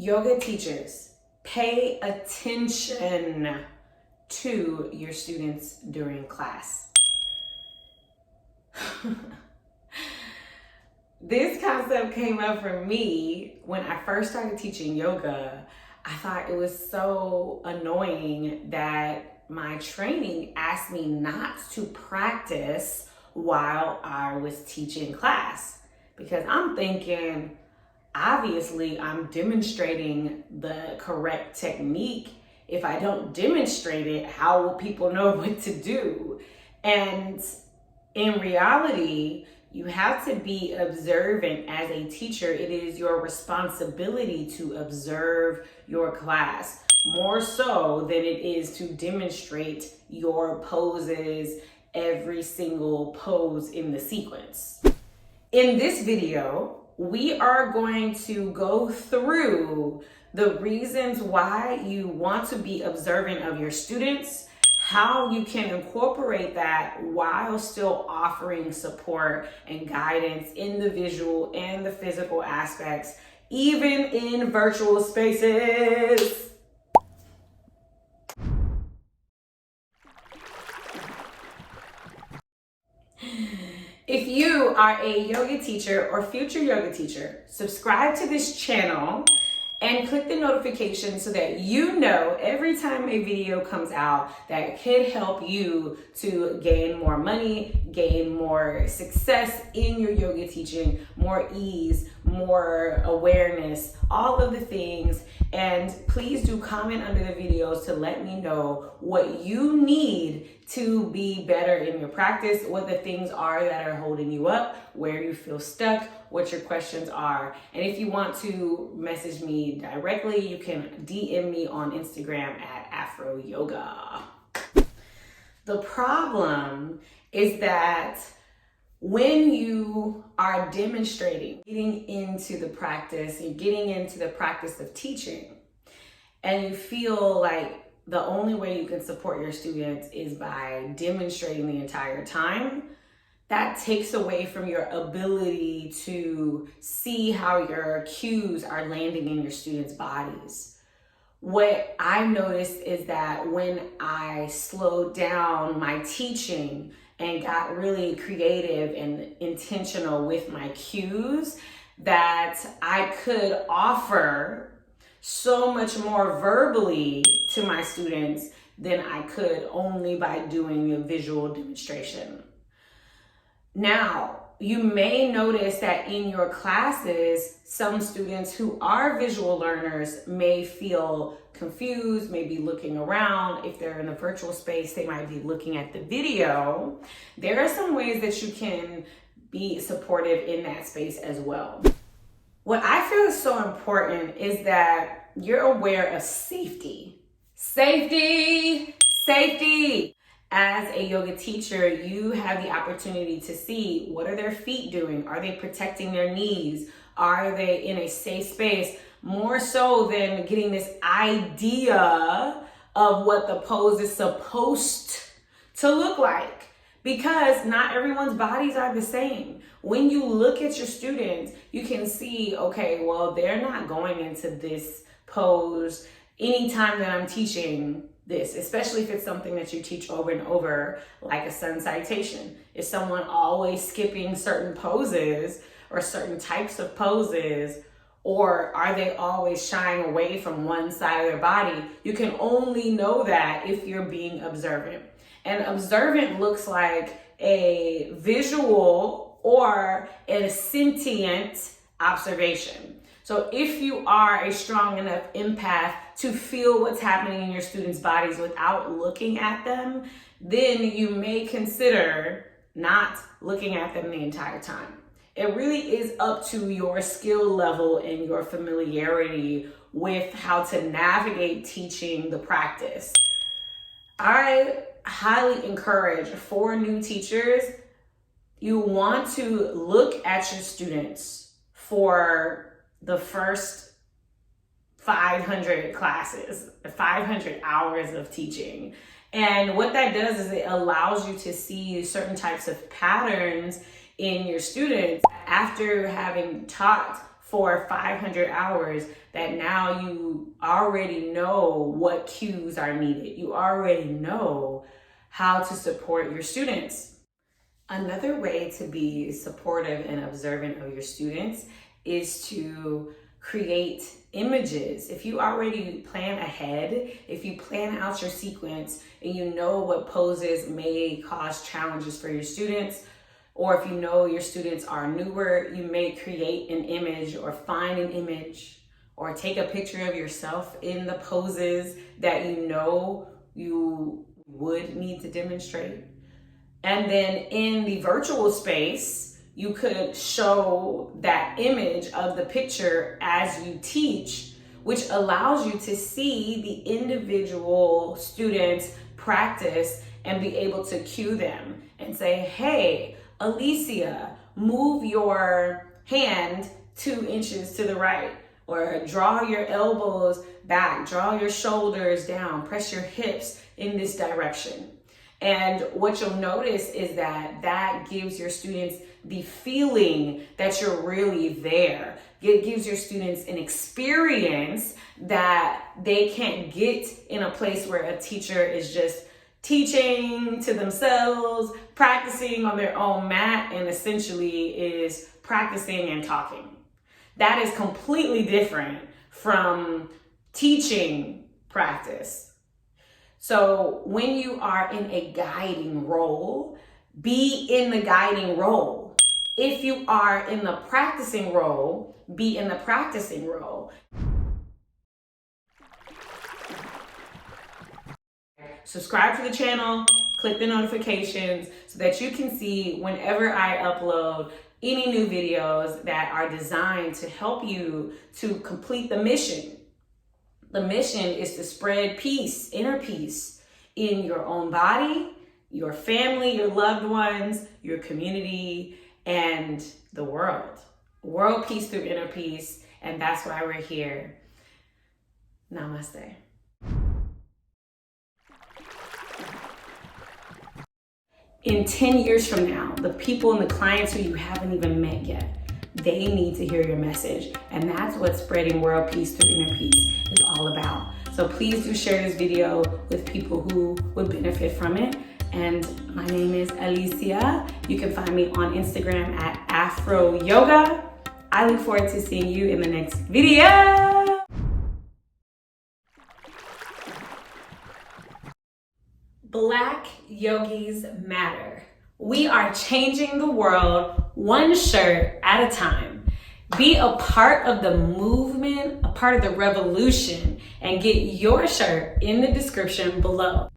Yoga teachers, pay attention to your students during class. This concept came up for me when I first started teaching yoga. I thought it was so annoying that my training asked me not to practice while I was teaching class, because I'm thinking, obviously I'm demonstrating the correct technique. If I don't demonstrate it, how will people know what to do? And in reality, you have to be observant as a teacher. It is your responsibility to observe your class, more so than it is to demonstrate your poses, every single pose in the sequence. In this video, we are going to go through the reasons why you want to be observant of your students, how you can incorporate that while still offering support and guidance in the visual and the physical aspects, even in virtual spaces. If you are a yoga teacher or future yoga teacher, subscribe to this channel and click the notification so that you know every time a video comes out that could help you to gain more money, gain more success in your yoga teaching, more ease, more awareness, all of the things. And please do comment under the videos to let me know what you need to be better in your practice, what the things are that are holding you up, where you feel stuck, what your questions are. And if you want to message me directly, you can DM me on Instagram at Afro Yoga. The problem is that when you are demonstrating, getting into the practice and getting into the practice of teaching, and you feel like the only way you can support your students is by demonstrating the entire time, that takes away from your ability to see how your cues are landing in your students' bodies. What I noticed is that when I slowed down my teaching and got really creative and intentional with my cues, that I could offer so much more verbally to my students than I could only by doing a visual demonstration. Now, you may notice that in your classes, some students who are visual learners may feel confused, may be looking around. If they're in a virtual space, they might be looking at the video. There are some ways that you can be supportive in that space as well. What I feel is so important is that you're aware of safety. Safety, safety. As a yoga teacher, you have the opportunity to see, what are their feet doing? Are they protecting their knees? Are they in a safe space? More so than getting this idea of what the pose is supposed to look like. Because not everyone's bodies are the same. When you look at your students, you can see, okay, well, they're not going into this pose anytime that I'm teaching this, especially if it's something that you teach over and over, like a sun salutation. Is someone always skipping certain poses or certain types of poses, or are they always shying away from one side of their body? You can only know that if you're being observant. And observant looks like a visual or a sentient observation. So if you are a strong enough empath to feel what's happening in your students' bodies without looking at them, then you may consider not looking at them the entire time. It really is up to your skill level and your familiarity with how to navigate teaching the practice. I highly encourage, for new teachers, you want to look at your students for the first 500 classes, 500 hours of teaching. And what that does is it allows you to see certain types of patterns in your students. After having taught for 500 hours that now you already know what cues are needed. You already know how to support your students. Another way to be supportive and observant of your students is to create images. If you already plan ahead, if you plan out your sequence and you know what poses may cause challenges for your students, or if you know your students are newer, you may create an image or find an image or take a picture of yourself in the poses that you know you would need to demonstrate. And then in the virtual space, you could show that image of the picture as you teach, which allows you to see the individual students practice and be able to cue them and say, hey, Alicia, move your hand 2 inches to the right, or draw your elbows back, draw your shoulders down, press your hips in this direction. And what you'll notice is that that gives your students the feeling that you're really there. It gives your students an experience that they can't get in a place where a teacher is just teaching to themselves, practicing on their own mat, and essentially is practicing and talking. That is completely different from teaching practice. So when you are in a guiding role, be in the guiding role. If you are in the practicing role, be in the practicing role. Subscribe to the channel, click the notifications so that you can see whenever I upload any new videos that are designed to help you to complete the mission. The mission is to spread peace, inner peace, in your own body, your family, your loved ones, your community, and the world. World peace through inner peace, and that's why we're here. Namaste. In 10 years from now, the people and the clients who you haven't even met yet, they need to hear your message. And that's what spreading world peace through inner peace is all about. So please do share this video with people who would benefit from it. And my name is Alicia. You can find me on Instagram at Afro-Yoga. I look forward to seeing you in the next video. Black yogis matter. We are changing the world one shirt at a time. Be a part of the movement, a part of the revolution, and get your shirt in the description below.